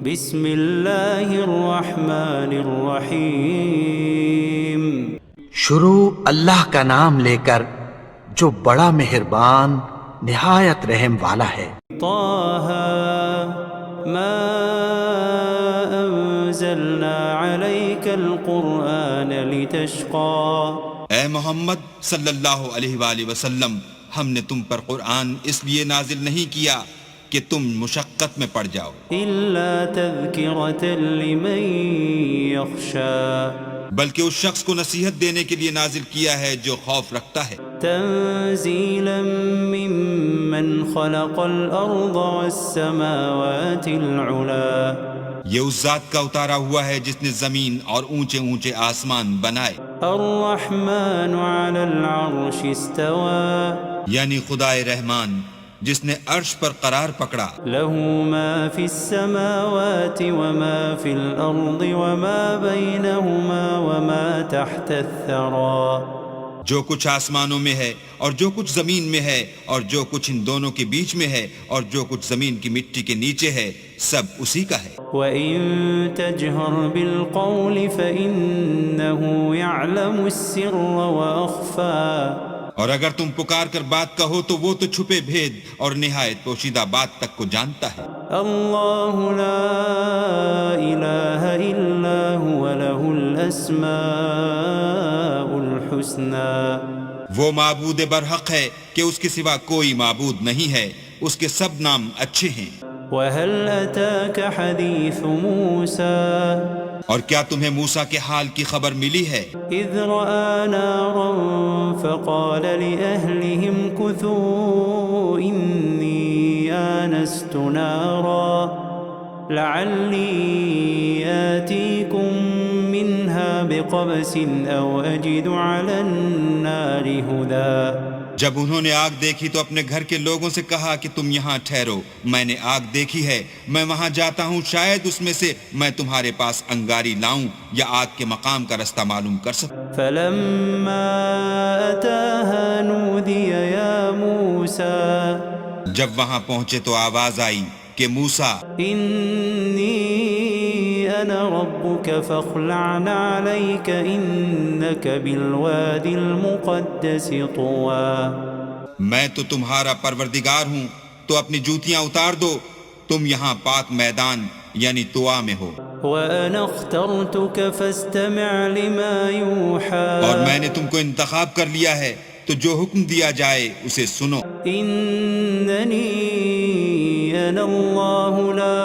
بسم اللہ الرحمن الرحیم شروع اللہ کا نام لے کر جو بڑا مہربان نہایت رحم والا ہے۔ طه ما انزلنا عليك القرآن لتشقى اے محمد صلی اللہ علیہ وآلہ وسلم، ہم نے تم پر قرآن اس لیے نازل نہیں کیا کہ تم مشقت میں پڑ جاؤ، إلا تذكرة لمن يخشى بلکہ اس شخص کو نصیحت دینے کے لیے نازل کیا ہے جو خوف رکھتا ہے، تنزيلا ممن خلق الأرض والسماوات العلا یہ اس ذات کا اتارا ہوا ہے جس نے زمین اور اونچے اونچے آسمان بنائے، الرحمن على العرش استوى یعنی خدائے رحمان جس نے عرش پر قرار پکڑا، له ما في السماوات وما في الأرض وما بينهما وما تحت الثرى جو کچھ آسمانوں میں ہے اور جو کچھ زمین میں ہے اور جو کچھ ان دونوں کے بیچ میں ہے اور جو کچھ زمین کی مٹی کے نیچے ہے، سب اسی کا ہے۔ وَإِن تَجْهَرْ بِالْقَوْلِ فَإِنَّهُ يَعْلَمُ السِّرَّ وَأَخْفَى اور اگر تم پکار کر بات کہو تو وہ تو چھپے بھید اور نہایت پوشیدہ بات تک کو جانتا ہے۔ اللہ لا الہ الا هو له الاسماء الحسنى وہ معبود برحق ہے کہ اس کے سوا کوئی معبود نہیں ہے، اس کے سب نام اچھے ہیں۔ وَهَلْ أَتَاكَ حَدِيثُ مُوسَى اور کیا تمہیں موسیٰ کے حال کی خبر ملی ہے؟ إِذْ رَأَى نَارًا فَقَالَ لِأَهْلِهِمْ كُثُوا إِنِّي آنَسْتُ نَارًا لَعَلِّي آتِيكُم مِّنْهَا بِقَبَسٍ أَوْ أَجِدُ عَلَى النَّارِ هُدًى جب انہوں نے آگ دیکھی تو اپنے گھر کے لوگوں سے کہا کہ تم یہاں ٹھہرو، میں نے آگ دیکھی ہے، میں وہاں جاتا ہوں، شاید اس میں سے میں تمہارے پاس انگاری لاؤں یا آگ کے مقام کا رستہ معلوم کر سکوں۔ فَلَمَّا أَتَاهَا نُودِيَ يَا مُوسَى جب وہاں پہنچے تو آواز آئی کہ موسیٰ، إِنِّي أَنَا رَبُّكَ فَاخْلَعْ عَلَيْكَ إِنَّكَ بِالْوَادِ الْمُقَدَّسِ طُوًى میں تو تمہارا پروردگار ہوں، تو اپنی جوتیاں اتار دو، تم یہاں پاک میدان یعنی طوا میں ہو، وَأَنَا اخْتَرْتُكَ فَاسْتَمِعْ لِمَا يُوحَى اور میں نے تم کو انتخاب کر لیا ہے، تو جو حکم دیا جائے اسے سنو۔ إِنَّنِي أَنَا اللَّهُ لَا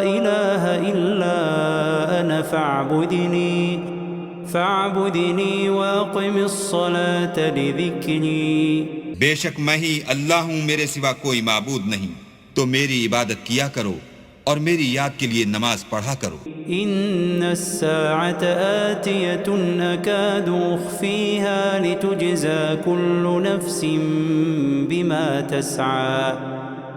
إِلَهَ إِلَّا أَنَا فَاعْبُدْنِي وَأَقِمِ الصَّلَاةَ لِذِكْرِي بے شک میں ہی اللہ ہوں، میرے سوا کوئی معبود نہیں، تو میری عبادت کیا کرو اور میری یاد کے لیے نماز پڑھا کرو۔ إِنَّ السَّاعَةَ آتِيَةٌ أَكَادُ أُخْفِيهَا لِتُجْزَى كُلُّ نَفْسٍ بِمَا تَسْعَى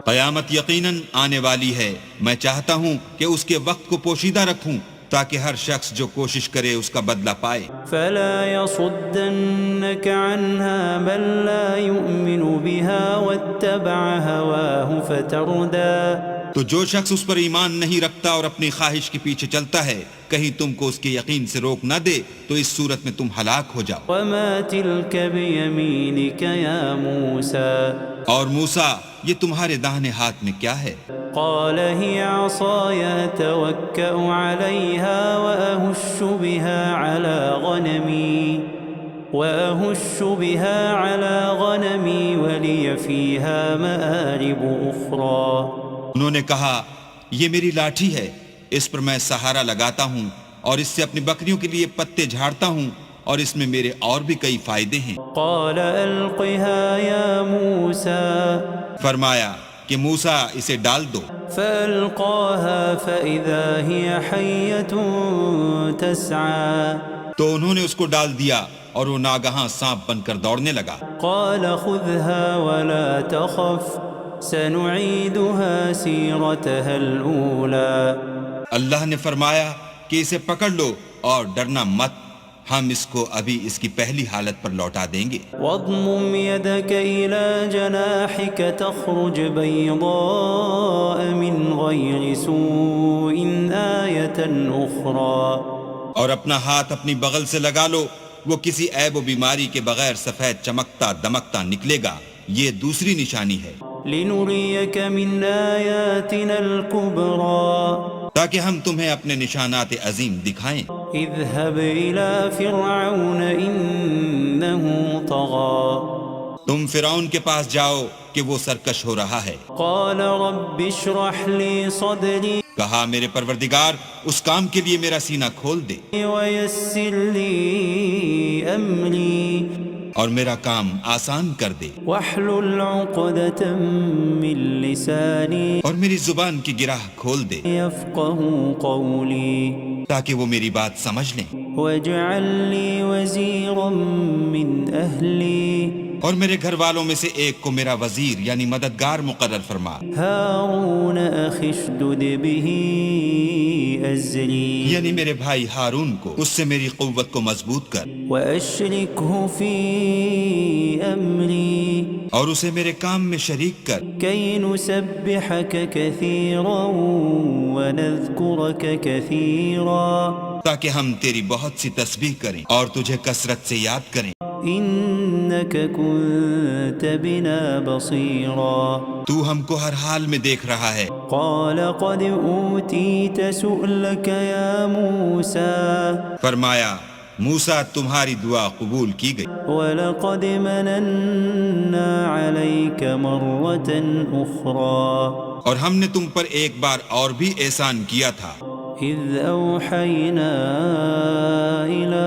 قیامت یقیناً آنے والی ہے، میں چاہتا ہوں کہ اس کے وقت کو پوشیدہ رکھوں تاکہ ہر شخص جو کوشش کرے اس کا بدلہ پائے۔ فَلَا يَصُدَّنَّكَ عَنْهَا مَن لَّا يُؤْمِنُ بِهَا وَاتَّبَعَ هَوَاهُ فَتَرْدَىٰ تو جو شخص اس پر ایمان نہیں رکھتا اور اپنی خواہش کے پیچھے چلتا ہے، کہیں تم کو اس کے یقین سے روک نہ دے تو اس صورت میں تم ہلاک ہو جاؤ۔ وَمَا تِلْكَ بِيَمِينِكَ يَا مُوسَىٰ اور موسیٰ، یہ تمہارے داہنے ہاتھ میں کیا ہے؟ قال هي عصاي أتوكأ عليها وأهش بها على غنمي ولي فيها مآرب أخرى انہوں نے کہا، یہ میری لاٹھی ہے، اس پر میں سہارا لگاتا ہوں اور اس سے اپنی بکریوں کے لیے پتے جھاڑتا ہوں اور اس میں میرے اور بھی کئی فائدے ہیں۔ قال ألقها يا موسى فرمایا کہ موسیٰ اسے ڈال دو، فألقاها فإذا هي حية تسعى تو انہوں نے اس کو ڈال دیا اور وہ ناگہاں سانپ بن کر دوڑنے لگا۔ قال خذها ولا تخف سنعيدها سيرتها الأولى اللہ نے فرمایا کہ اسے پکڑ لو اور ڈرنا مت، ہم اس کو ابھی اس کی پہلی حالت پر لوٹا دیں گے۔ واضمم يدك إلى جناحك تخرج بيضاء من غير سوء آية أخرى، اور اپنا ہاتھ اپنی بغل سے لگا لو، وہ کسی عیب و بیماری کے بغیر سفید چمکتا دمکتا نکلے گا، یہ دوسری نشانی ہے، لنريك من آياتنا الكبرى، تاکہ ہم تمہیں اپنے نشانات عظیم دکھائیں۔ اذهب إلى فرعون إنه طغى، تم فرعون کے پاس جاؤ کہ وہ سرکش ہو رہا ہے۔ قال رب اشرح لي صدري کہا میرے پروردگار اس کام کے لیے میرا سینہ کھول دے ويسر لي أمري اور میرا کام آسان کر دے، واحلل عقدة من لساني اور میری زبان کی گرہ کھول دے يفقهوا قولي تاکہ وہ میری بات سمجھ لیں، واجعل لي وزيرا من أهلي اور میرے گھر والوں میں سے ایک کو میرا وزیر یعنی مددگار مقرر فرما، هارون أخي اشدد به أزري یعنی میرے بھائی ہارون کو اس سے میری قوت کو مضبوط کر، وأشركه في أمري اور اسے میرے کام میں شریک کر، كي نسبحك كثيرا ونذكرك كثيرا تاکہ ہم تیری بہت سی تسبیح کریں اور تجھے کثرت سے یاد کریں، إنك كنت بنا بصيرا تو ہم کو ہر حال میں دیکھ رہا ہے۔ قال قد أوتيت سؤلك يا موسى فرمایا موسیٰ تمہاری دعا قبول کی گئی، ولقد مننا عليك مرة أخرى اور ہم نے تم پر ایک بار اور بھی احسان کیا تھا، إذ أوحينا إلى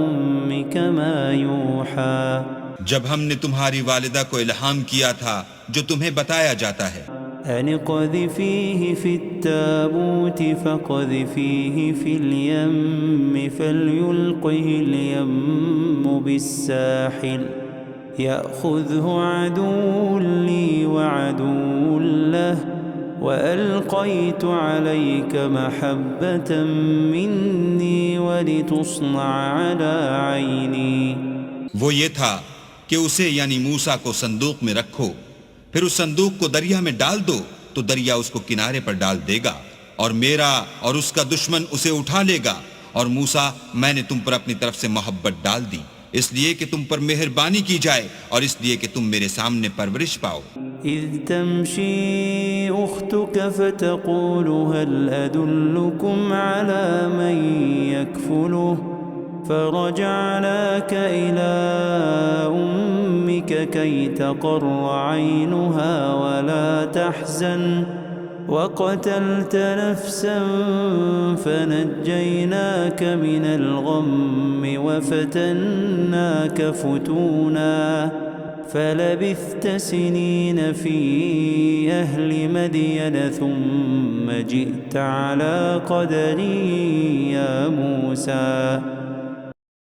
أمك ما يوحى جب ہم نے تمہاری والدہ کو الہام کیا تھا جو تمہیں بتایا جاتا ہے، أن اقذفيه في التابوت فاقذفيه في اليم فليلقه اليم بالساحل يأخذه عدو لي وعدو له وألقيت عليك محبة مني ولتصنع على عيني۔ وہ یہ تھا کہ اسے یعنی موسیٰ کو صندوق میں رکھو، پھر اس صندوق کو دریا میں ڈال دو تو دریا اس کو کنارے پر ڈال دے گا، اور میرا اور اس کا دشمن اسے اٹھا لے گا، اور موسیٰ میں نے تم پر اپنی طرف سے محبت ڈال دی، اس لیے کہ تم پر مہربانی کی جائے اور اس لیے کہ تم میرے سامنے پرورش پاؤ۔ إذ تمشي أختك فتقول هل أدلكم على من يكفله فرجعناك إلى أمك كي تقر عينها ولا تحزن وقتلت نفسا فنجيناك من الغم وفتناك فتونا فلبثت سنين في أهل مدين ثم جئت على قدر يا موسى۔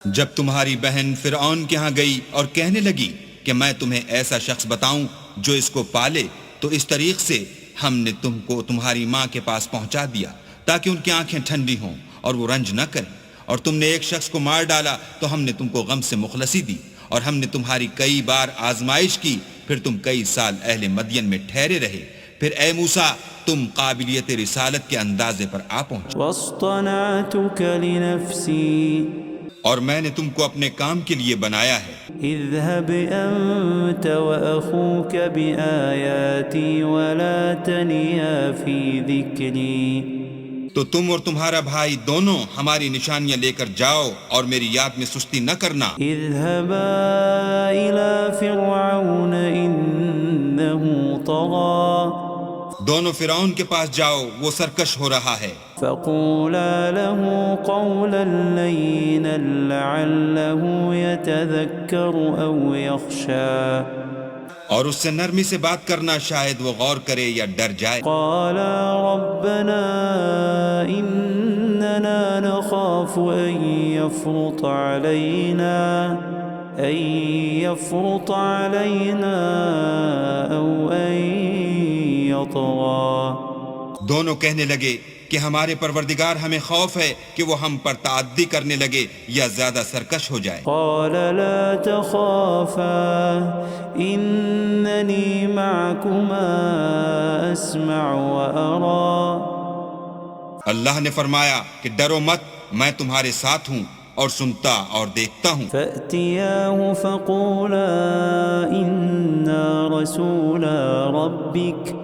جب تمہاری بہن فرعون کے ہاں گئی اور کہنے لگی کہ میں تمہیں ایسا شخص بتاؤں جو اس کو پالے، تو اس طریق سے ہم نے تم کو تمہاری ماں کے پاس پہنچا دیا تاکہ ان کی آنکھیں ٹھنڈی ہوں اور وہ رنج نہ کریں، اور تم نے ایک شخص کو مار ڈالا تو ہم نے تم کو غم سے مخلصی دی، اور ہم نے تمہاری کئی بار آزمائش کی، پھر تم کئی سال اہل مدین میں ٹھہرے رہے، پھر اے موسیٰ تم قابلیت رسالت کے اندازے پر آ پہنچے، واصطنعتك لنفسي اور میں نے تم کو اپنے کام کے لیے بنایا ہے، اذهب أنت وأخوك بآياتي ولا تنيا في ذكري۔ تو تم اور تمہارا بھائی دونوں ہماری نشانیاں لے کر جاؤ اور میری یاد میں سستی نہ کرنا۔ اذهبا إلى فرعون إنه طغى دونوں فرعون کے پاس جاؤ، وہ سرکش ہو رہا ہے، فقولا له قولا لينا لعله يتذكر أو يخشى اور اس سے نرمی سے بات کرنا، شاید وہ غور کرے یا ڈر جائے۔ قالا ربنا إننا نخاف أن يفرط علينا أو أن يطغى۔ دونوں کہنے لگے کہ ہمارے پروردگار ہمیں خوف ہے کہ وہ ہم پر تعدی کرنے لگے یا زیادہ سرکش ہو جائے۔ قال لا تخافا إنني معكما أسمع وأرى۔ اللہ نے فرمایا کہ ڈرو مت، میں تمہارے ساتھ ہوں اور سنتا اور دیکھتا ہوں۔ فأتياه فقولا إنا رسولا ربك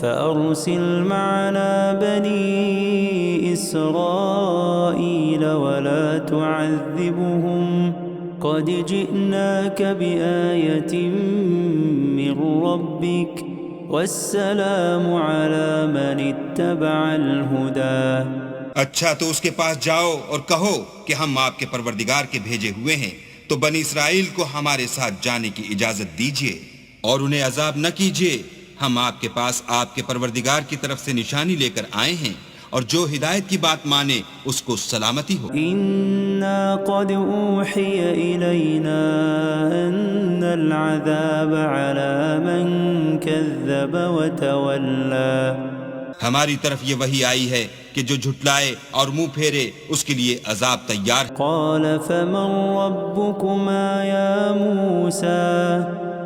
فأرسل معنا بني إسرائيل ولا تعذبهم قد جئناك بآية من ربك والسلام على من اتبع الهدى۔ اچھا تو اس کے پاس جاؤ اور کہو کہ ہم آپ کے پروردگار کے بھیجے ہوئے ہیں، تو بنی اسرائیل کو ہمارے ساتھ جانے کی اجازت دیجیے اور انہیں عذاب نہ کیجیے۔ ہم آپ کے پاس آپ کے پروردگار کی طرف سے نشانی لے کر آئے ہیں، اور جو ہدایت کی بات مانے اس کو سلامتی ہو۔ إنا قد أوحي إلينا أن العذاب على من كذب وتولى۔ ہماری طرف یہ وحی آئی ہے کہ جو جھٹلائے اور منہ پھیرے اس کے لیے عذاب تیار ہے۔ قال فمن ربكما يا موسى؟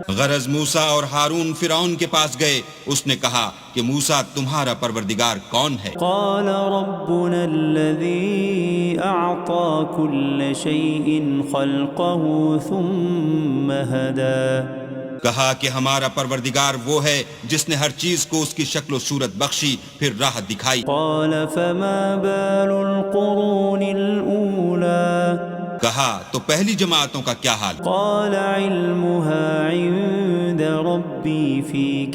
غرض موسیٰ اور ہارون فرعون کے پاس گئے، اس نے کہا کہ موسیٰ تمہارا پروردگار کون ہے؟ قال ربنا الذي أعطى كل شيء خلقه ثم هدى۔ کہا کہ ہمارا پروردگار وہ ہے جس نے ہر چیز کو اس کی شکل و صورت بخشی پھر راہ دکھائی۔ قال فما بال القرون الأولى؟ کہا تو پہلی جماعتوں کا کیا حال؟ قال علمها عند ربي في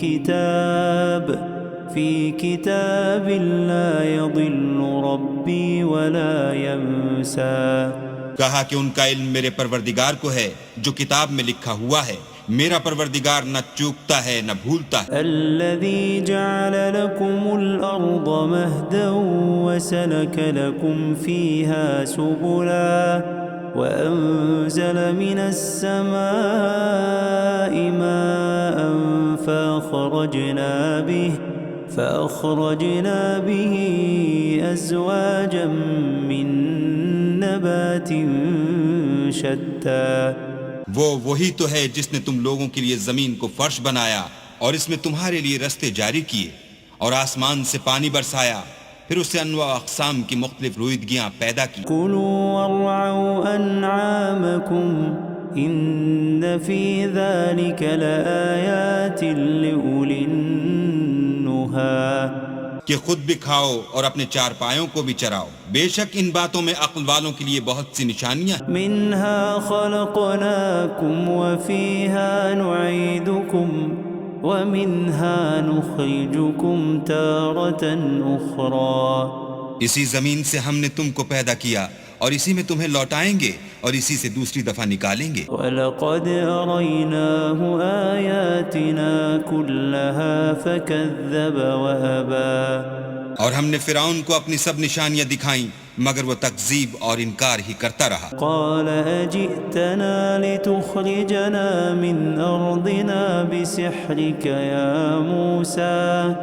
كتاب لا يضل ربي ولا ينسى۔ کہا کہ ان کا علم میرے پروردگار کو ہے جو کتاب میں لکھا ہوا ہے، میرا پروردگار نہ چوکتا ہے نہ بھولتا ہے۔ الذي جعل لكم الأرض مهدا وسلك لكم فيها سبلا وأنزل من السماء ماء فأخرجنا به أزواجا من نبات شتى۔ وہی تو ہے جس نے تم لوگوں کے لیے زمین کو فرش بنایا اور اس میں تمہارے لیے رستے جاری کیے، اور آسمان سے پانی برسایا، پھر اس سے انواع اقسام کی مختلف رویدگیاں پیدا کی۔ كلوا وارعوا أنعامكم إن في ذلك لآيات لأولي النهى۔ کہ خود بھی کھاؤ اور اپنے چار پایوں کو بھی چراؤ، بے شک ان باتوں میں عقل والوں کے لیے بہت سی نشانیاں ہیں۔ منها خلقناكم وفيها نعيدكم ومنها نخرجكم تارة أخرى۔ اسی زمین سے ہم نے تم کو پیدا کیا اور اسی میں تمہیں لوٹائیں گے اور اسی سے دوسری دفعہ نکالیں گے۔ وَلَقَدْ أَرَيْنَاهُ آيَاتِنَا كُلَّهَا فَكَذَّبَ وَأَبَى۔ اور ہم نے فرعون کو اپنی سب نشانیاں دکھائیں مگر وہ تکذیب اور انکار ہی کرتا رہا۔ قَالَ أَجِئْتَنَا لِتُخْرِجَنَا مِنْ أَرْضِنَا بِسِحْرِكَ يَا مُوسَى۔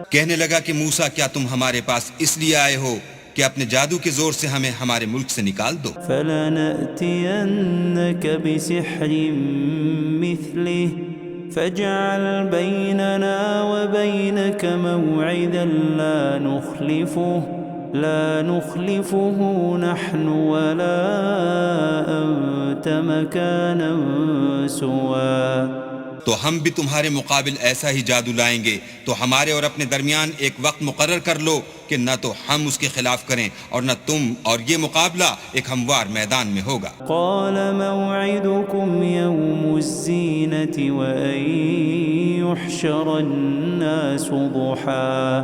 کہنے لگا کہ موسیٰ کیا تم ہمارے پاس اس لیے آئے ہو کہ اپنے جادو کے زور سے ہمیں ہمارے ملک سے نکال دو؟ فَلَنَأْتِيَنَّكَ بِسِحْرٍ مِثْلِهِ فَاجْعَلْ بَيْنَنَا وَبَيْنَكَ مَوْعِدًا لا نخلفه نحن ولا أنت مكانا سوا۔ تو ہم بھی تمہارے مقابل ایسا ہی جادو لائیں گے، تو ہمارے اور اپنے درمیان ایک وقت مقرر کر لو کہ نہ تو ہم اس کے خلاف کریں اور نہ تم، اور یہ مقابلہ ایک ہموار میدان میں ہوگا۔ قال موعدكم يوم الزينة وأن يحشر الناس ضحى۔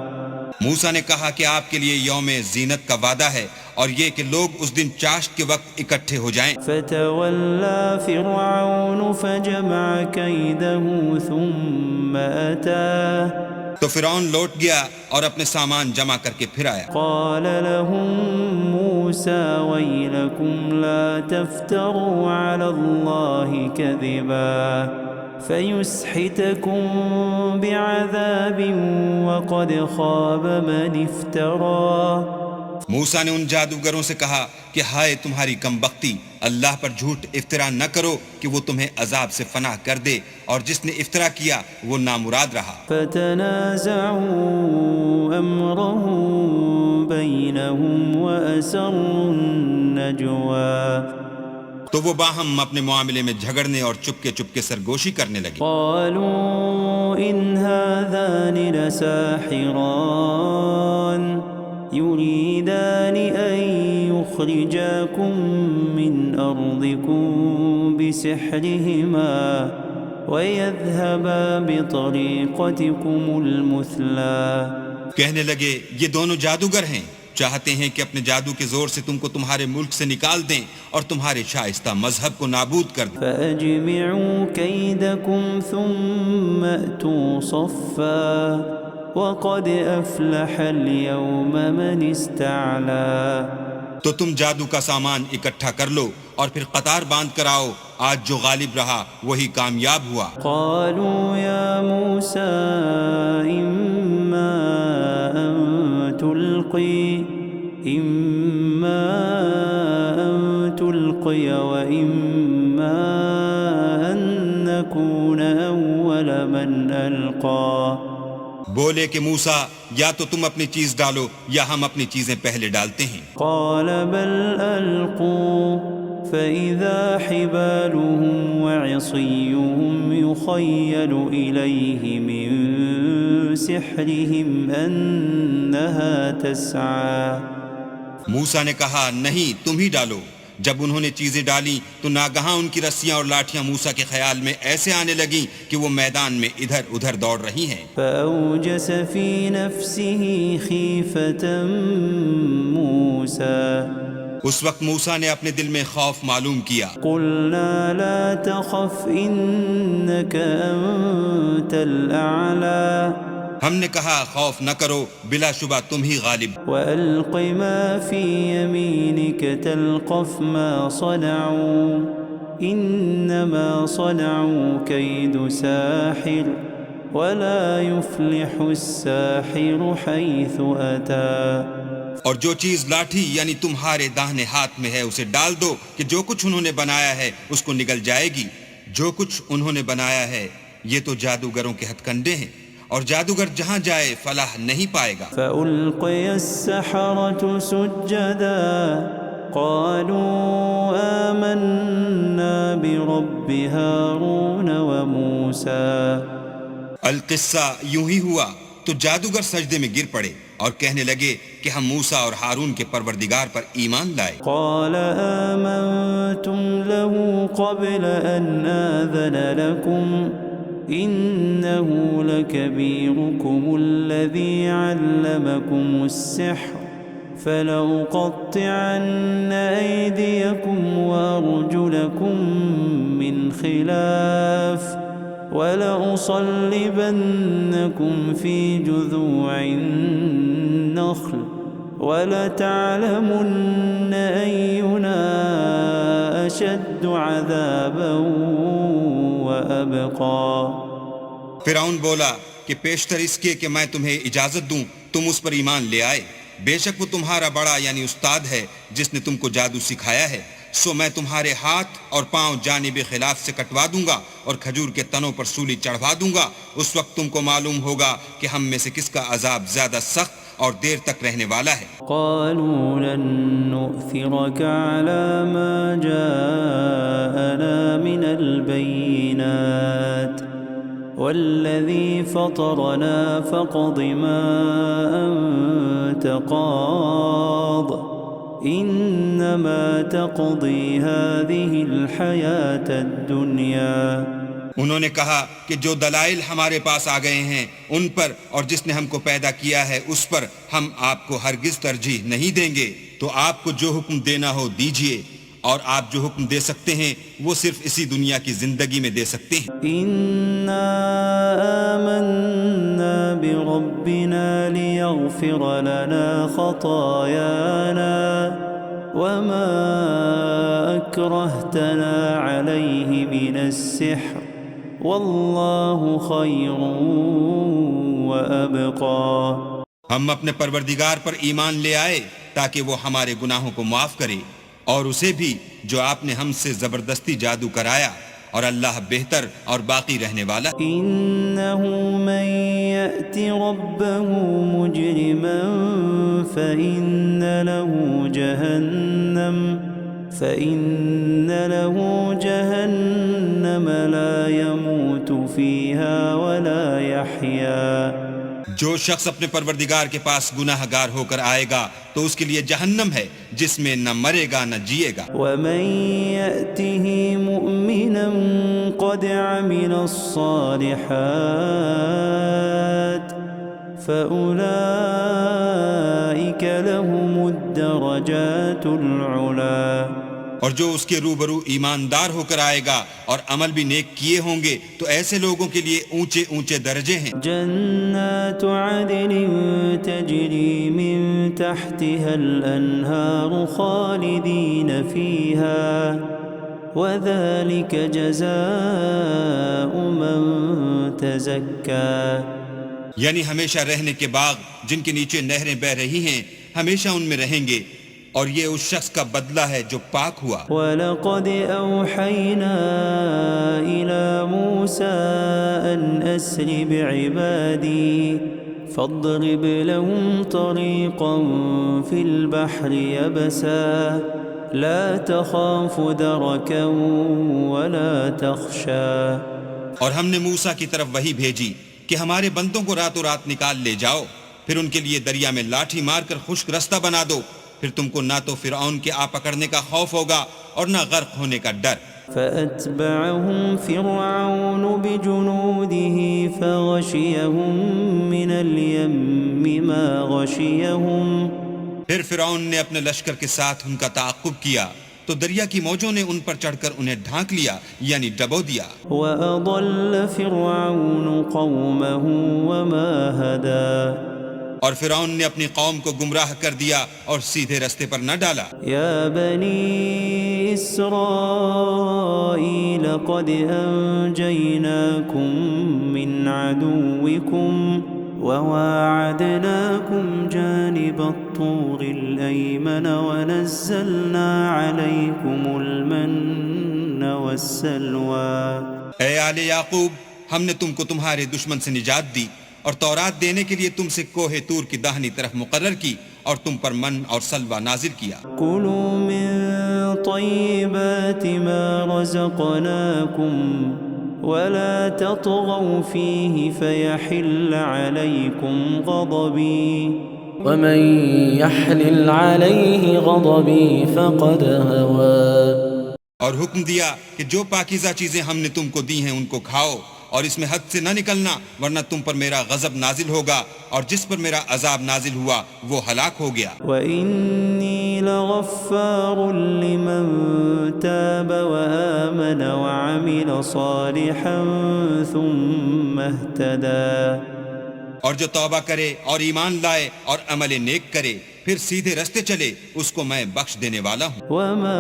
موسیٰ نے کہا کہ آپ کے لیے یوم زینت کا وعدہ ہے اور یہ کہ لوگ اس دن چاشت کے وقت اکٹھے ہو جائیں۔ فتولى فرعون فجمع كيده ثم أتى۔ تو فرعون لوٹ گیا اور اپنے سامان جمع کر کے پھر آیا۔ قال لهم موسى ويلكم لا تفتروا على الله كذبا فيسحتكم بعذاب وقد خاب من افترى. موسیٰ نے ان جادوگروں سے کہا کہ ہائے تمہاری کم بختی، اللہ پر جھوٹ افطرا نہ کرو کہ وہ تمہیں عذاب سے فنا کر دے، اور جس نے افطرا کیا وہ نامراد رہا. فتنازعوا امرهم بينهم واسروا النجوى. تو وہ باہم اپنے معاملے میں جھگڑنے اور چپکے چپکے سرگوشی کرنے لگے. قالوا ان هذان لساحران يريدان ان يخرجاكم من ارضكم بسحرهما ويذهبا بطريقتكم المثلى. کہنے لگے یہ دونوں جادوگر ہیں، چاہتے ہیں کہ اپنے جادو کے زور سے تم کو تمہارے ملک سے نکال دیں اور تمہارے شائستہ مذہب کو نابود کر دیں. فأجمعوا كيدكم ثم ائتوا صفا وقد أفلح اليوم من استعلى. تو تم جادو کا سامان اکٹھا کر لو اور پھر قطار باندھ کر آؤ، آج جو غالب رہا وہی کامیاب ہوا. قالوا يا موسى إما أن تلقي وإما أن نكون أول من ألقى. بولے کہ موسیٰ یا تو تم اپنی چیز ڈالو یا ہم اپنی چیزیں پہلے ڈالتے ہیں. قال بل ألقوا فإذا حبالهم وعصيهم يخيل إليه من سحرهم أنها تسعى. موسیٰ نے کہا نہیں تم ہی ڈالو. جب انہوں نے چیزیں ڈالی تو ناگہاں ان کی رسیاں اور لاٹھیاں موسیٰ کے خیال میں ایسے آنے لگیں کہ وہ میدان میں ادھر ادھر دوڑ رہی ہیں. فأوجس في نفسه خيفة موسى. اس وقت موسیٰ نے اپنے دل میں خوف معلوم کیا. قلنا لا تخف إنك أنت الأعلى. ہم نے کہا خوف نہ کرو، بلا شبہ تم ہی غالب. وألق ما في يمينك تلقف ما صنعوا إنما صنعوا كيد ساحر ولا يفلح الساحر حيث أتى. اور جو چیز لاٹھی یعنی تمہارے داہنے ہاتھ میں ہے اسے ڈال دو کہ جو کچھ انہوں نے بنایا ہے اس کو نگل جائے گی. جو کچھ انہوں نے بنایا ہے یہ تو جادوگروں کے ہتھ کنڈے ہیں، اور جادوگر جہاں جائے فلاح نہیں پائے گا. فألقي السحرة سجدا قالوا آمنا برب هارون وموسى. القصہ یوں ہی ہوا تو جادوگر سجدے میں گر پڑے اور کہنے لگے کہ ہم موسیٰ اور ہارون کے پروردگار پر ایمان لائے. قال آمنتم له قبل أن آذن لكم إنه لكبيركم الذي علمكم السحر فلأقطعن أيديكم وأرجلكم من خلاف وَلَأُصَلِّبَنَّكُمْ فِي جُذُوعِ النَّخْلِ وَلَتَعْلَمُنَّ أَيُّنَا أَشَدُّ عَذَابًا وَأَبْقَى. فرعون بولا کہ پیشتر اس کے کہ میں تمہیں اجازت دوں تم اس پر ایمان لے آئے، بے شک وہ تمہارا بڑا یعنی استاد ہے جس نے تم کو جادو سکھایا ہے. سو میں تمہارے ہاتھ اور پاؤں جانب خلاف سے کٹوا دوں گا اور کھجور کے تنوں پر سولی چڑھوا دوں گا. اس وقت تم کو معلوم ہوگا کہ ہم میں سے کس کا عذاب زیادہ سخت اور دیر تک رہنے والا ہے. قالوا لن نؤثرك على ما جاءنا من البينات والذي فطرنا فاقض ما أنت قاض إنما تقضي هذه الحياة الدنيا. انہوں نے کہا کہ جو دلائل ہمارے پاس آ گئے ہیں ان پر اور جس نے ہم کو پیدا کیا ہے اس پر ہم آپ کو ہرگز ترجیح نہیں دیں گے. تو آپ کو جو حکم دینا ہو دیجئے، اور آپ جو حکم دے سکتے ہیں وہ صرف اسی دنیا کی زندگی میں دے سکتے ہیں. إنا آمنا بربنا ليغفر لنا خطايانا وما أكرهتنا عليه من السحر واللہ خیر وابقى۔ ہم اپنے پروردگار پر ایمان لے آئے تاکہ وہ ہمارے گناہوں کو معاف کرے، اور اسے بھی جو آپ نے ہم سے زبردستی جادو کرایا، اور اللہ بہتر اور باقی رہنے والا۔ إنه من يأت ربه مجرما فإن له جهنم لا يموت فيها ولا يحيا۔ جو شخص اپنے پروردگار کے پاس گناہ گار ہو کر آئے گا تو اس کے لیے جہنم ہے جس میں نہ مرے گا نہ جیے گا۔ ومن يأته مؤمنا قد عمل الصالحات فأولئك لهم الدرجات العلا۔ اور جو اس کے روبرو ایماندار ہو کر آئے گا اور عمل بھی نیک کیے ہوں گے تو ایسے لوگوں کے لیے اونچے اونچے درجے ہیں۔ جنات عدن تجری من تحتها الانہار خالدین فیہا وذلك جزاء من تزکا۔ یعنی ہمیشہ رہنے کے باغ جن کے نیچے نہریں بہ رہی ہیں، ہمیشہ ان میں رہیں گے، اور یہ اس شخص کا بدلہ ہے جو پاک ہوا۔ وَلَقَدْ أَوْحَيْنَا إِلَى مُوسَىٰ أَنْ أَسْرِ بِعِبَادِي فَاضْرِبْ لَهُمْ طَرِيقًا فِي الْبَحْرِ يَبَسًا لَا تَخَافُ دَرَكًا وَلَا تَخْشَىٰ۔ اور ہم نے موسیٰ کی طرف وحی بھیجی کہ ہمارے بندوں کو راتوں رات نکال لے جاؤ، پھر ان کے لیے دریا میں لاٹھی مار کر خشک رستہ بنا دو، پھر تم کو نہ تو فرعون کے آ پکڑنے کا خوف ہوگا اور نہ غرق ہونے کا ڈر۔ فَأَتْبَعَهُمْ فِرْعَوْنُ بِجُنُودِهِ فَغَشِيَهُمْ مِنَ الْيَمِّ مَا غَشِيَهُمْ۔ پھر فرعون نے اپنے لشکر کے ساتھ ان کا تعاقب کیا تو دریا کی موجوں نے ان پر چڑھ کر انہیں ڈھانک لیا، یعنی ڈبو دیا۔ وَأَضَلَّ فِرْعَوْنُ قَوْمَهُ وَمَا هَدَىٰ۔ اور فرعون نے اپنی قوم کو گمراہ کر دیا اور سیدھے رستے پر نہ ڈالا۔ یا بنی اسرائیل قد انجیناکم من عدوکم وواعدناکم جانب الطور الایمن ونزلنا علیکم المن والسلوى۔ اے آل یعقوب، ہم نے تم کو تمہارے دشمن سے نجات دی اور تورات دینے کے لیے تم سے کوہ طور کی داہنی طرف مقرر کی اور تم پر من اور سلوہ نازل کیا۔ کلوا من طیبات ما رزقناکم ولا تطغوا فیہ فیحل علیکم غضبی ومن يحلل عليه غضبي فقد هوى۔ اور حکم دیا کہ جو پاکیزہ چیزیں ہم نے تم کو دی ہیں ان کو کھاؤ، اور اس میں حد سے نہ نکلنا ورنہ تم پر میرا غضب نازل ہوگا، اور جس پر میرا عذاب نازل ہوا وہ ہلاک ہو گیا۔ وَإِنِّي لَغَفَّارٌ لِّمَن تَابَ وَآمَنَ وَعَمِلَ صَالِحًا ثُمَّ اهْتَدَىٰ۔ اور جو توبہ کرے اور ایمان لائے اور عمل نیک کرے پھر سیدھے رستے چلے، اس کو میں بخش دینے والا ہوں۔ وَمَا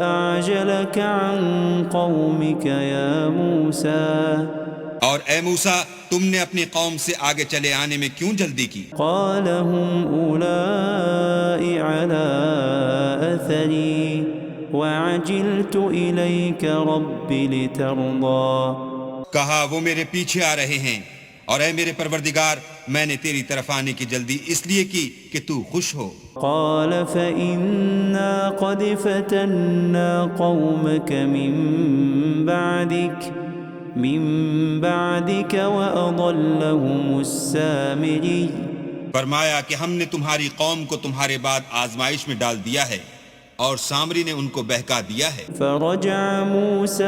أَعْجَلَكَ عَن قَوْمِكَ يَا مُوسَىٰ۔ اور اے موسیٰ، تم نے اپنی قوم سے آگے چلے آنے میں کیوں جلدی کی؟ قَالَ هُمْ أُولَاءِ عَلَىٰ أَثَرِي وَعَجِلْتُ إِلَيْكَ رَبِّ لِتَرْضَىٰ۔ کہا وہ میرے پیچھے آ رہے ہیں، اور اے میرے پروردگار، میں نے تیری طرف آنے کی جلدی اس لیے کی کہ تو خوش ہو۔ قال فإنا قد فتنا قومك من بعدك وأضلهم السامري۔ فرمایا کہ ہم نے تمہاری قوم کو تمہارے بعد آزمائش میں ڈال دیا ہے اور سامری نے ان کو بہکا دیا ہے۔ فرجع موسى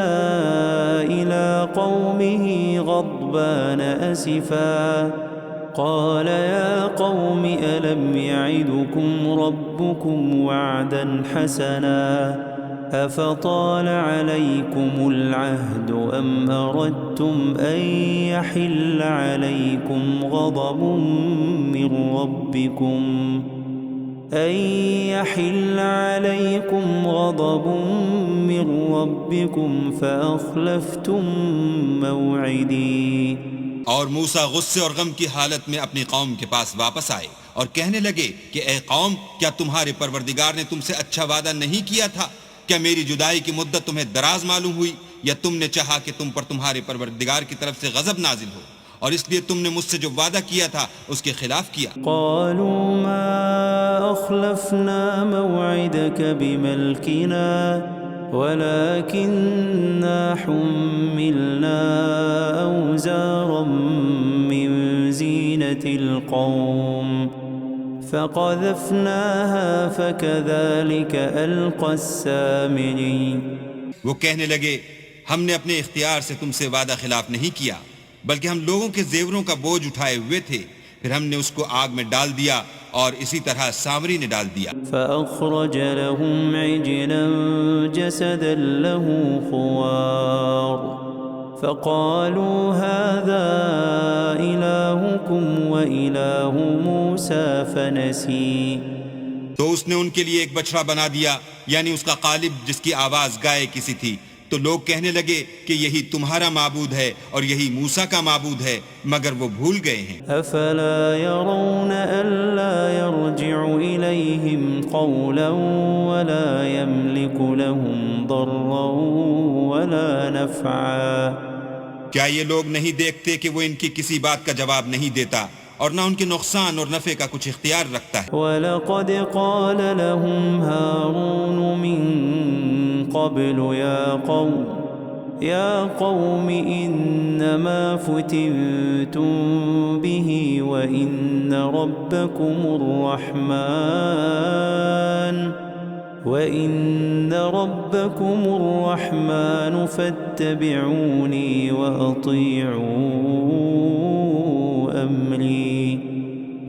إلى قومه غضبان أسفا قال يا قوم ألم يعدكم ربكم وعدا حسنا أفطال عليكم العهد أم أردتم أن يحل عليكم غضب من ربكم أن يحل عليكم غضب من ربكم فأخلفتم موعدي. اور موسیٰ غصے اور غم کی حالت میں اپنی قوم کے پاس واپس آئے اور کہنے لگے کہ اے قوم، کیا تمہارے پروردگار نے تم سے اچھا وعدہ نہیں کیا تھا؟ کیا میری جدائی کی مدت تمہیں دراز معلوم ہوئی، یا تم نے چاہا کہ تم پر تمہارے پروردگار کی طرف سے غضب نازل ہو، اور اس لیے تم نے مجھ سے جو وعدہ کیا تھا اس کے خلاف کیا؟ قالوا ما أخلفنا موعدك بملكنا ولكننا حملنا أوزارا من زينة القوم فقذفناها فكذلك ألقى السامري. وہ کہنے لگے ہم نے اپنے اختیار سے تم سے وعدہ خلاف نہیں کیا، بلکہ ہم لوگوں کے زیوروں کا بوجھ اٹھائے ہوئے تھے، پھر ہم نے اس کو آگ میں ڈال دیا اور اسی طرح سامری نے ڈال دیا. فأخرج لهم عجلا جسدا له خوار فقالوا هذا إلهكم وإله موسى فنسي. تو اس نے ان کے لیے ایک بچڑا بنا دیا، یعنی اس کا قالب جس کی آواز گائے کسی تھی. تو لوگ کہنے لگے کہ یہی تمہارا معبود ہے اور یہی موسیٰ کا معبود ہے، مگر وہ بھول گئے ہیں. افلا يرون الا يرجع اليهم قولا ولا يملك لهم ضرا ولا نفعا. کیا یہ لوگ نہیں دیکھتے کہ وہ ان کی کسی بات کا جواب نہیں دیتا اور نہ ان کے نقصان اور نفع کا کچھ اختیار رکھتا ہے؟ وَلَقَدْ قَالَ لَهُمْ هَارُونُ مِن قَبْلُ يَا قَوْمِ إِنَّمَا فُتِنْتُمْ بِهِ وَإِنَّ رَبَّكُمُ الرَّحْمَنُ فَاتَّبِعُونِي وَأَطِيعُوا أَمْرِي.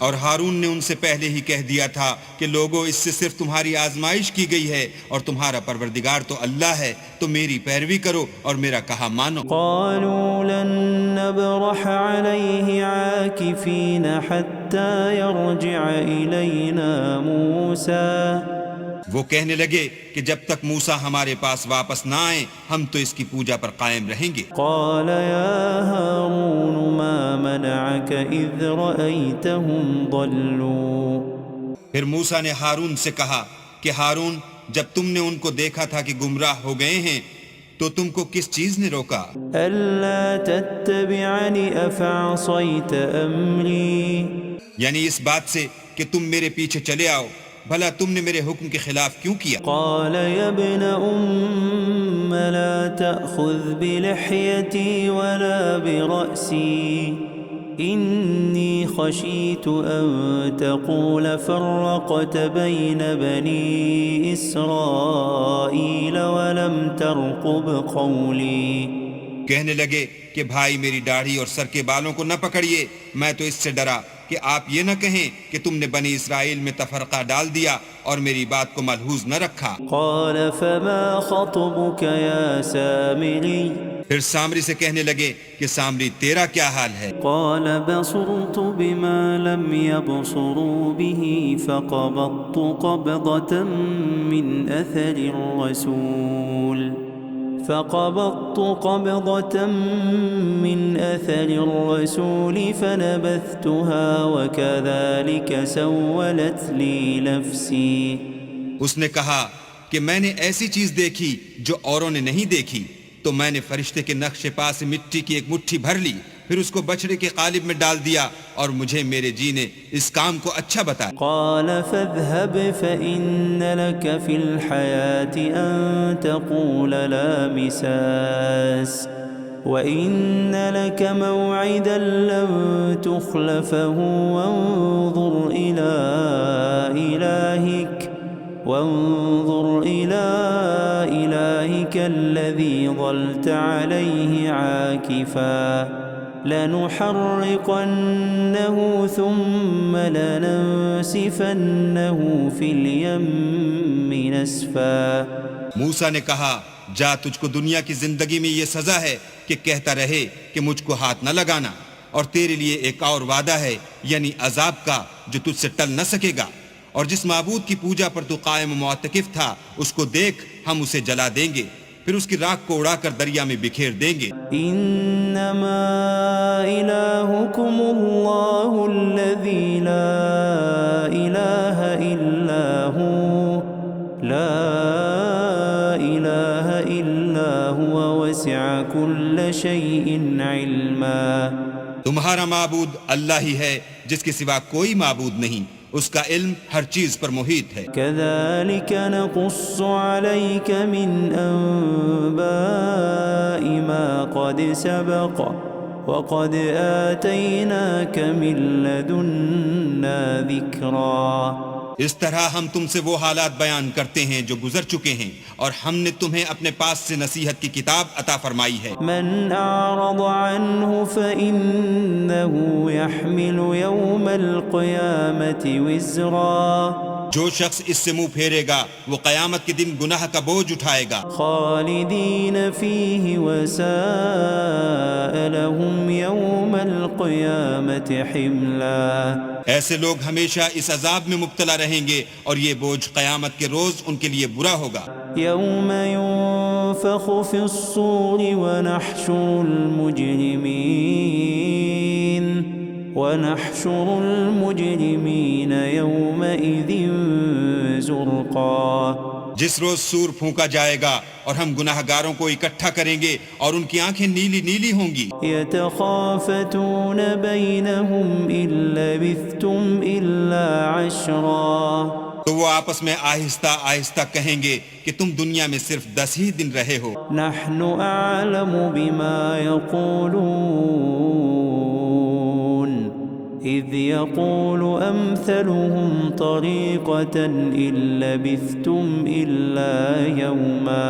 اور ہارون نے ان سے پہلے ہی کہہ دیا تھا کہ لوگوں، اس سے صرف تمہاری آزمائش کی گئی ہے اور تمہارا پروردگار تو اللہ ہے، تو میری پیروی کرو اور میرا کہا مانو. قالوا لن نبرح عليه عاكفين حتى يرجع إلينا موسى. وہ کہنے لگے کہ جب تک موسیٰ ہمارے پاس واپس نہ آئیں ہم تو اس کی پوجا پر قائم رہیں گے. قال يا هارون ما منعك إذ رأيتهم ضلوا. پھر موسیٰ نے ہارون سے کہا کہ ہارون، جب تم نے ان کو دیکھا تھا کہ گمراہ ہو گئے ہیں تو تم کو کس چیز نے روکا؟ ألا تتبعني أفعصيت أمري. یعنی اس بات سے کہ تم میرے پیچھے چلے آؤ، بھلا تم نے میرے حکم کے خلاف کیوں کیا؟ قال يا ابن أم لا تأخذ بلحيتي ولا برأسي إني خشيت أن تقول فرقت بين بني إسرائيل ولم ترقب قولي. کہنے لگے کہ بھائی میری داڑھی اور سر کے بالوں کو نہ پکڑیے، میں تو اس سے ڈرا کہ آپ یہ نہ کہیں کہ تم نے بنی اسرائیل میں تفرقہ ڈال دیا اور میری بات کو ملحوظ نہ رکھا. قال فما خطبك يا سامري. پھر سامری سے کہنے لگے کہ سامری تیرا کیا حال ہے؟ قال بصرت بما لم يبصروا به فقبضت قبضة من أثر الرسول فنبذتها وكذلك سولت لي نفسي. اس نے کہا کہ میں نے ایسی چیز دیکھی جو اوروں نے نہیں دیکھی، تو میں نے فرشتے کے نقش پا سے مٹی کی ایک مٹھی بھر لی، پھر اس کو بچڑے کے قالب میں ڈال دیا، اور مجھے میرے جی نے اس کام کو اچھا بتایا. قال فاذهب فإن لك في الحياة أن تقول لا مساس وإن لك موعدا لن تخلفه وانظر إلى إلهك الذي ظلت عليه عاكفا لنحرقنه ثم لننسفنه في اليم نسفا. موسیٰ نے کہا جا، تجھ کو دنیا کی زندگی میں یہ سزا ہے کہ کہتا رہے کہ مجھ کو ہاتھ نہ لگانا، اور تیرے لیے ایک اور وعدہ ہے، یعنی عذاب کا جو تجھ سے ٹل نہ سکے گا، اور جس معبود کی پوجا پر تو قائم و معتکف تھا اس کو دیکھ ہم اسے جلا دیں گے، پھر اس کی راکھ کو اڑا کر دریا میں بکھیر دیں گے۔ انما الہکم اللہ الذی لا الہ الا ہو لا الہ الا هو وسع كل شیء علما۔ تمہارا معبود اللہ ہی ہے جس کے سوا کوئی معبود نہیں، اس کا علم ہر چیز پر محیط ہے۔ كذلك نقص عليك من أنباء ما قد سبق وقد آتيناك من لدنا ذكرا۔ اس طرح ہم تم سے وہ حالات بیان کرتے ہیں جو گزر چکے ہیں، اور ہم نے تمہیں اپنے پاس سے نصیحت کی کتاب عطا فرمائی ہے۔ من أعرض عنه فإنه يحمل يوم القيامة وزرا۔ جو شخص اس سے منہ پھیرے گا وہ قیامت کے دن گناہ کا بوجھ اٹھائے گا۔ خالدین فیہ وساء لهم یوم القیامت حملا۔ ایسے لوگ ہمیشہ اس عذاب میں مبتلا رہیں گے اور یہ بوجھ قیامت کے روز ان کے لیے برا ہوگا۔ یوم ينفخ فی الصور ونحشر المجرمین یومئذ زرقا۔ جس روز سور پھونکا جائے گا اور ہم گناہ گاروں کو اکٹھا کریں گے اور ان کی آنکھیں نیلی نیلی ہوں گی۔ یتخافتون بینہم ان لبثتم الا عشرا۔ تو وہ آپس میں آہستہ آہستہ کہیں گے کہ تم دنیا میں صرف 10 ہی دن رہے ہو۔ نحن اعلم بما یقولون اذ يقول امثلهم طریقة ان لبثتم الا یوما۔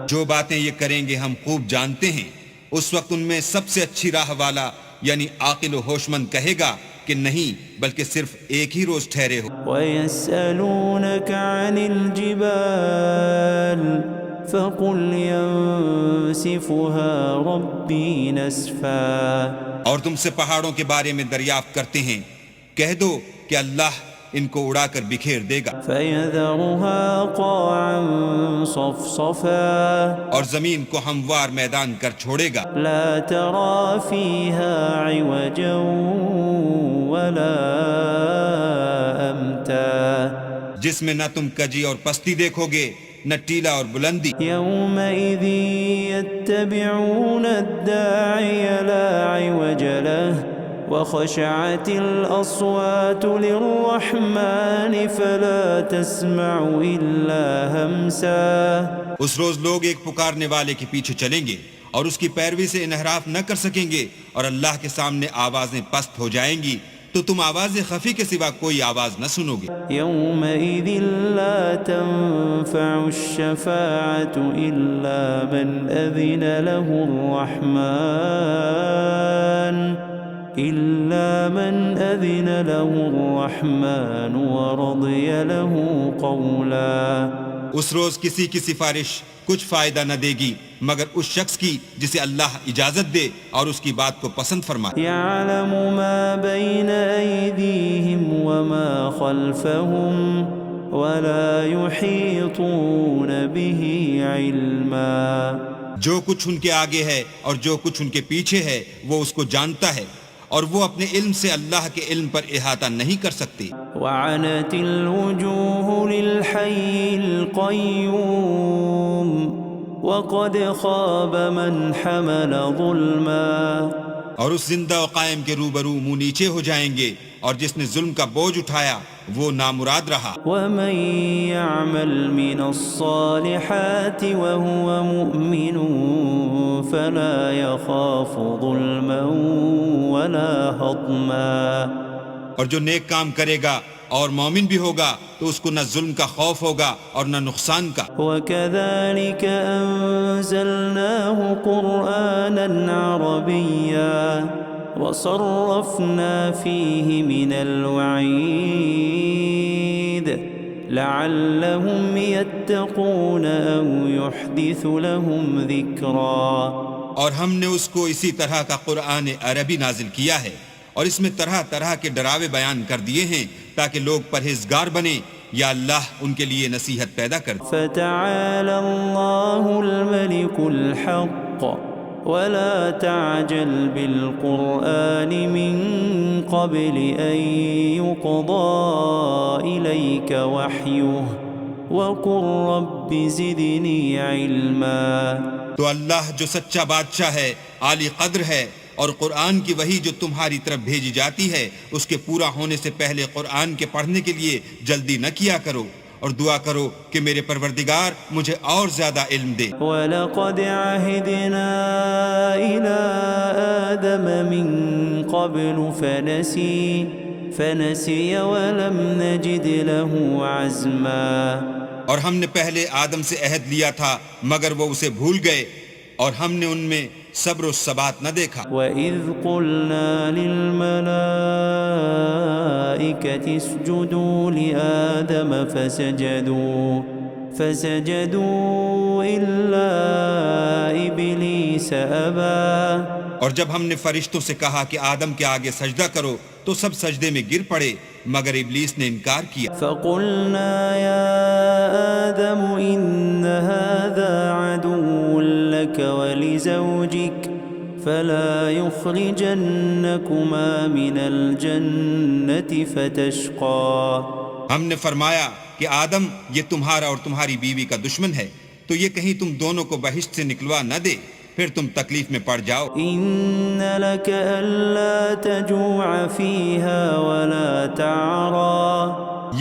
جو باتیں یہ کریں گے ہم خوب جانتے ہیں، اس وقت ان میں سب سے اچھی راہ والا یعنی عاقل و ہوش مند کہے گا کہ نہیں بلکہ صرف ایک ہی روز ٹھہرے ہو۔ وَيَسْأَلُونَكَ عَنِ الْجِبَالِ فَقُلْ يَنسِفُهَا رَبِّي نَسْفًا۔ اور تم سے پہاڑوں کے بارے میں دریافت کرتے ہیں، کہہ دو کہ اللہ ان کو اڑا کر بکھیر دے گا۔ فَيَذَرُهَا قَاعًا صَفْصَفًا۔ اور زمین کو ہموار میدان کر چھوڑے گا۔ لَا تَرَى فِيهَا عِوَجًا وَلَا أَمْتًا۔ جس میں نہ تم کجی اور پستی دیکھو گے نہ ٹیلا اور بلندی۔ يومئذ يتبعون الداعي لا عوج له وخشعت الأصوات للرحمن فلا تسمع إلا همسا۔ اس روز لوگ ایک پکارنے والے کے پیچھے چلیں گے اور اس کی پیروی سے انحراف نہ کر سکیں گے، اور اللہ کے سامنے آوازیں پست ہو جائیں گی تو تم آواز خفی کے سوا کوئی آواز نہ سنو گے۔ يومئذ لا تنفع الشفاعة إلا من أذن له الرحمن ورضي له قولا۔ اس روز کسی کی سفارش کچھ فائدہ نہ دے گی مگر اس شخص کی جسے اللہ اجازت دے اور اس کی بات کو پسند فرمائے۔ يعلم ما بين أيديهم وما خلفهم ولا يحيطون به علما۔ جو کچھ ان کے آگے ہے اور جو کچھ ان کے پیچھے ہے وہ اس کو جانتا ہے، اور وہ اپنے علم سے اللہ کے علم پر احاطہ نہیں کر سکتی۔ وعنت الوجوه للحي القيوم وقد خاب من حمل ظلما۔ اور اس زندہ و قائم کے روبرو منہ نیچے ہو جائیں گے، اور جس نے ظلم کا بوجھ اٹھایا وہ نامراد رہا۔ ومن يعمل من الصالحات وهو مؤمن فلا يخاف ظلما ولا هضما۔ اور جو نیک کام کرے گا اور مومن بھی ہوگا تو اس کو نہ ظلم کا خوف ہوگا اور نہ نقصان کا۔ وَكَذَلِكَ أَنزَلْنَاهُ قُرْآنًا عَرَبِيًّا وَصَرَّفْنَا فِيهِ مِنَ الْوَعِيدِ لَعَلَّهُمْ يَتَّقُونَ أَوْ يُحْدِثُ لَهُمْ ذِكْرًا۔ اور ہم نے اس کو اسی طرح کا قرآن عربی نازل کیا ہے اور اس میں طرح طرح کے ڈراوے بیان کر دیے ہیں تاکہ لوگ پرہیزگار بنیں، یا اللہ ان کے لیے نصیحت پیدا کر دے۔ فتعالى الله الملك الحق ولا تعجل بالقرآن من قبل أن يقضى إليك وحيه وقل رب زدني علما۔ تو اللہ جو سچا بادشاہ ہے، عالی قدر ہے، اور قرآن کی وحی جو تمہاری طرف بھیجی جاتی ہے اس کے پورا ہونے سے پہلے قرآن کے پڑھنے کے لیے جلدی نہ کیا کرو، اور دعا کرو کہ میرے پروردگار مجھے اور زیادہ علم دے۔ وَلَقَدْ عَهِدْنَا إِلَىٰ آدَمَ مِن قَبْلُ فَنَسِيَ وَلَمْ نَجِدْ لَهُ عَزْمًا۔ اور ہم نے پہلے آدم سے عہد لیا تھا مگر وہ اسے بھول گئے، اور ہم نے ان میں صبر و ثبات نہ دیکھا۔ وَإِذْ قُلْنَا لِلْمَلَائِكَةِ اسْجُدُوا لِآدَمَ فَسَجَدُوا إِلَّا إِبْلِيسَ أَبَى۔ اور جب ہم نے فرشتوں سے کہا کہ آدم کے آگے سجدہ کرو تو سب سجدے میں گر پڑے مگر ابلیس نے انکار کیا۔ فَقُلْنَا يَا آدَمُ إِنَّ هَذَا عَدُوٌّ لَكَ وَلِزَوْجِكَ فَلَا يُخْرِجَنَّكُمَا مِنَ الْجَنَّةِ فَتَشْقَىٰ۔ ہم نے فرمایا کہ آدم یہ تمہارا اور تمہاری بیوی کا دشمن ہے، تو یہ کہیں تم دونوں کو بہشت سے نکلوا نہ دے، پھر تم تکلیف میں پڑ جاؤ۔ إِنَّ لَكَ أَلَّا تَجُوعَ فِيهَا وَلَا تَعْرَىٰ۔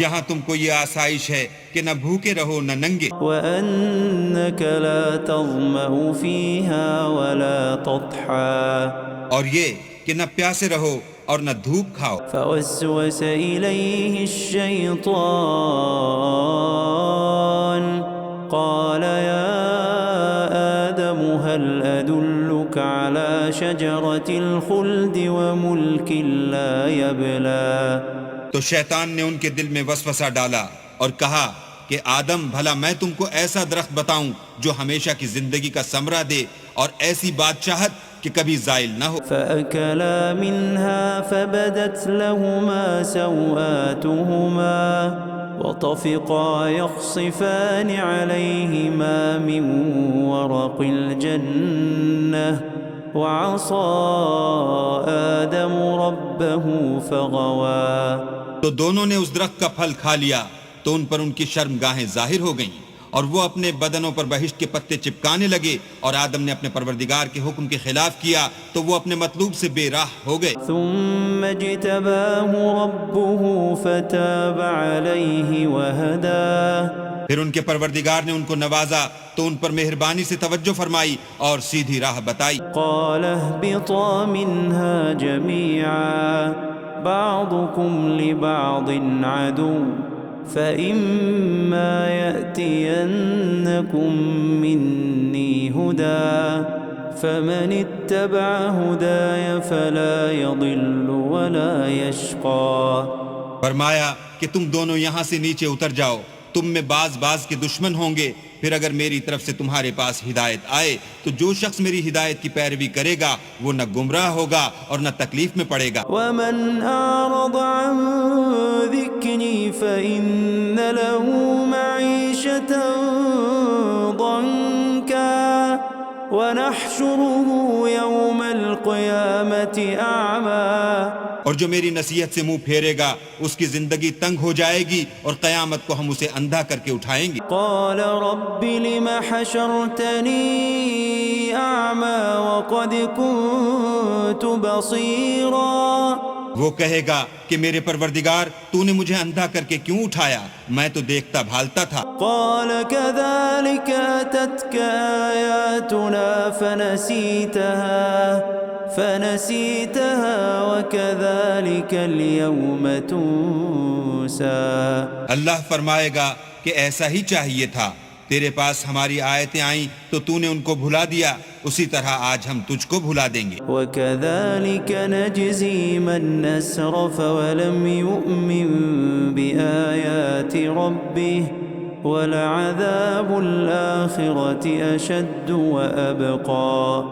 یہاں تم کو یہ آسائش ہے کہ نہ بھوکے رہو نہ ننگے، وَأَنَّكَ لَا تَظْمَأُ فِيهَا وَلَا تَضْحَىٰ۔ اور یہ کہ نہ پیاسے رہو اور نہ دھوپ کھاؤ۔ فوسوس إليه الشيطان قال يا آدم هل أدلك على شجرة الخلد وملك لا يبلى۔ تو شیطان نے ان کے دل میں وسوسہ ڈالا اور کہا کہ آدم بھلا میں تم کو ایسا درخت بتاؤں جو ہمیشہ کی زندگی کا ثمرہ دے اور ایسی بادشاہت کہ کبھی زائل نہ ہو۔ فأكلا منها فبدت لهما سوآتهما وطفقا يخصفان عليهما من ورق الجنة وعصى آدم ربه فغوى۔ تو دونوں نے اس درخت کا پھل کھا لیا تو ان پر ان کی شرمگاہیں ظاہر ہو گئیں اور وہ اپنے بدنوں پر بہشت کے پتے چپکانے لگے، اور آدم نے اپنے پروردگار کے حکم کے خلاف کیا تو وہ اپنے مطلوب سے بے راہ ہو گئے۔ ثم اجتباه ربه فتاب عليه وهداه۔ پھر ان کے پروردگار نے ان کو نوازا تو ان پر مہربانی سے توجہ فرمائی اور سیدھی راہ بتائی۔ قال اهبطا منها جميعا بعضكم لبعض عدو فإما يأتينكم مني هدى فمن اتبع هداي فلا يضل ولا يشقى۔ فرمایا کہ تم دونوں یہاں سے نیچے اتر جاؤ، تم میں بعض کے دشمن ہوں گے، پھر اگر میری طرف سے تمہارے پاس ہدایت آئے تو جو شخص میری ہدایت کی پیروی کرے گا وہ نہ گمراہ ہوگا اور نہ تکلیف میں پڑے گا۔ ومن أعرض عن ذكري فإن له معيشة ضنكا ونحشره يوم القيامة أعمى۔ اور جو میری نصیحت سے منہ پھیرے گا اس کی زندگی تنگ ہو جائے گی اور قیامت کو ہم اسے اندھا کر کے اٹھائیں گے۔ قال رب لم حشرتني أعمى وقد كنت بصيرا۔ وہ کہے گا کہ میرے پروردگار تو نے مجھے اندھا کر کے کیوں اٹھایا، میں تو دیکھتا بھالتا تھا۔ قال كذلك أتتك آياتنا فنسيتها وكذلك اليوم تنسى۔ اللہ فرمائے گا کہ ایسا ہی چاہیے تھا، تیرے پاس ہماری آیتیں آئیں تو تو نے ان کو بھلا دیا، اسی طرح آج ہم تجھ کو بھلا دیں گے۔ وكذلك نجزي من أسرف ولم يؤمن بآيات ربه ولعذاب الآخرة أشد وأبقى۔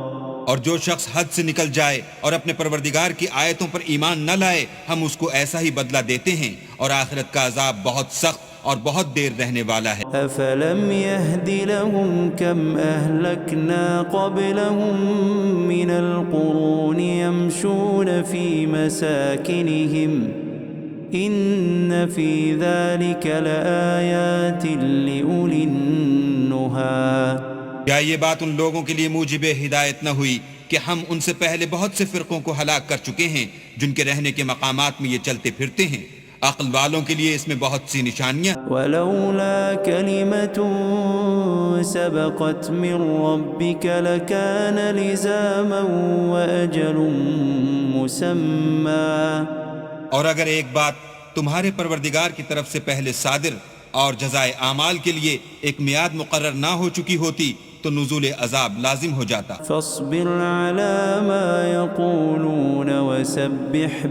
اور جو شخص حد سے نکل جائے اور اپنے پروردگار کی آیتوں پر ایمان نہ لائے ہم اس کو ایسا ہی بدلہ دیتے ہیں اور آخرت کا عذاب بہت سخت اور بہت دیر رہنے والا ہے۔ أفلم يهد لهم كم أهلكنا قبلهم من القرون يمشون في مساكنهم إن في ذلك لآيات لأولي النهى۔ کیا یہ بات ان لوگوں کے لیے موجب ہدایت نہ ہوئی کہ ہم ان سے پہلے بہت سے فرقوں کو ہلاک کر چکے ہیں جن کے رہنے کے مقامات میں یہ چلتے پھرتے ہیں؟ عقل والوں کے لیے اس میں بہت سی نشانیاں۔ ولولا كلمة سبقت من ربك لكان لزاما وأجل مسمى۔ اور اگر ایک بات تمہارے پروردگار کی طرف سے پہلے صادر اور جزائے اعمال کے لیے ایک میعاد مقرر نہ ہو چکی ہوتی تو نزول عذاب لازم ہو جاتا۔ فاصبر على ما يقولون وسبح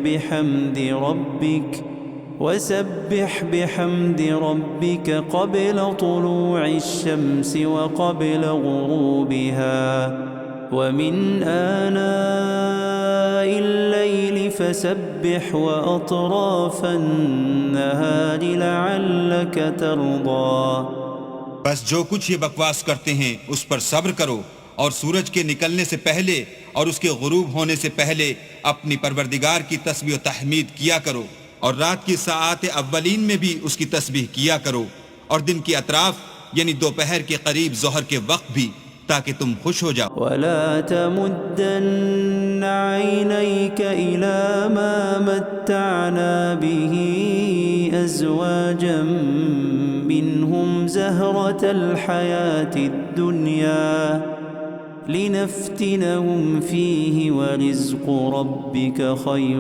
بحمد ربك قبل طلوع الشمس وقبل غروبها ومن آناء الليل فسبح وأطراف النهار لعلك ترضى۔ بس جو کچھ یہ بکواس کرتے ہیں اس پر صبر کرو اور سورج کے نکلنے سے پہلے اور اس کے غروب ہونے سے پہلے اپنی پروردگار کی تسبیح و تحمید کیا کرو اور رات کی ساعات اولین میں بھی اس کی تسبیح کیا کرو اور دن کی اطراف یعنی دوپہر کے قریب ظہر کے وقت بھی تاکہ تم خوش ہو جاؤ۔ ولا تمدن عينيك إلى ما متعنا به أزواجا منهم زهرة الحياة الدنيا لنفتنهم فيه ورزق ربك خير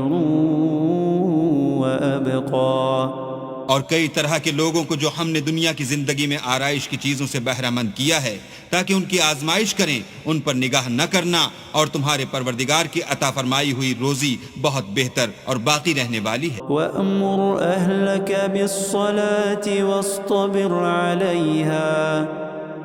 وأبقى۔ اور کئی طرح کے لوگوں کو جو ہم نے دنیا کی زندگی میں آرائش کی چیزوں سے بہرہ مند کیا ہے تاکہ ان کی آزمائش کریں، ان پر نگاہ نہ کرنا، اور تمہارے پروردگار کی عطا فرمائی ہوئی روزی بہت بہتر اور باقی رہنے والی ہے۔ وَأْمُرْ أَهْلَكَ بِالصَّلَاةِ وَاصْطَبِرْ عَلَيْهَا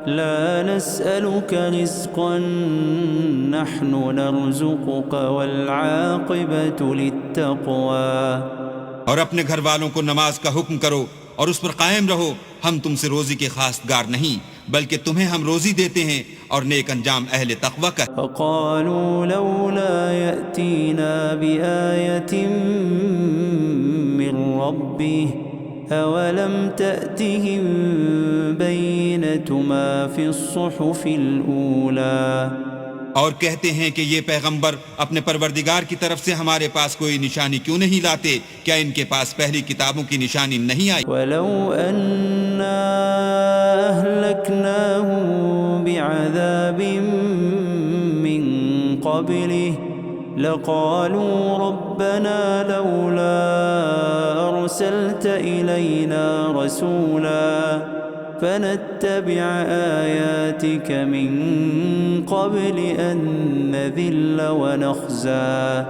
لَا نَسْأَلُكَ رِزْقًا نَحْنُ نَرْزُقُكَ وَالْعَاقِبَةُ لِلتَّقْوَى۔ اور اپنے گھر والوں کو نماز کا حکم کرو اور اس پر قائم رہو، ہم تم سے روزی کے خواستگار نہیں بلکہ تمہیں ہم روزی دیتے ہیں اور نیک انجام اہل تقوی کا۔ فقالوا لولا يأتينا بآية من ربه أولم تأتهم بينة ما في الصحف الأولى۔ اور کہتے ہیں کہ یہ پیغمبر اپنے پروردگار کی طرف سے ہمارے پاس کوئی نشانی کیوں نہیں لاتے؟ کیا ان کے پاس پہلی کتابوں کی نشانی نہیں آئی؟ وَلَوْ أَنَّا أَهْلَكْنَاهُمْ بِعَذَابٍ مِّن قَبْلِهِ لَقَالُوا رَبَّنَا لَوْلَا أَرْسَلْتَ إِلَيْنَا رَسُولًا فنتبع آياتك من قبل أن نذل ونخزى۔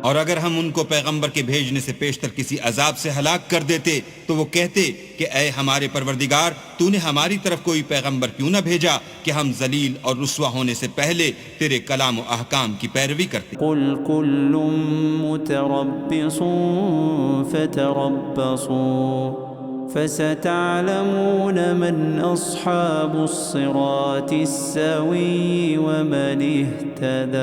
اور اگر ہم ان کو پیغمبر کے بھیجنے سے پیشتر کسی عذاب سے ہلاک کر دیتے تو وہ کہتے کہ اے ہمارے پروردگار تو نے ہماری طرف کوئی پیغمبر کیوں نہ بھیجا کہ ہم ذلیل اور رسوا ہونے سے پہلے تیرے کلام و احکام کی پیروی کرتے۔ قل كل متربص فتربصوا فستعلمون من أصحاب الصراط السوي ومن اهتدى۔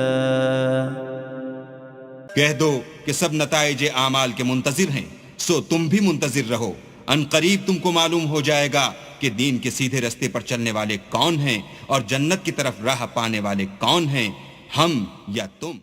کہہ دو کہ سب نتائج اعمال کے منتظر ہیں، سو تم بھی منتظر رہو، ان قریب تم کو معلوم ہو جائے گا کہ دین کے سیدھے رستے پر چلنے والے کون ہیں اور جنت کی طرف راہ پانے والے کون ہیں، ہم یا تم۔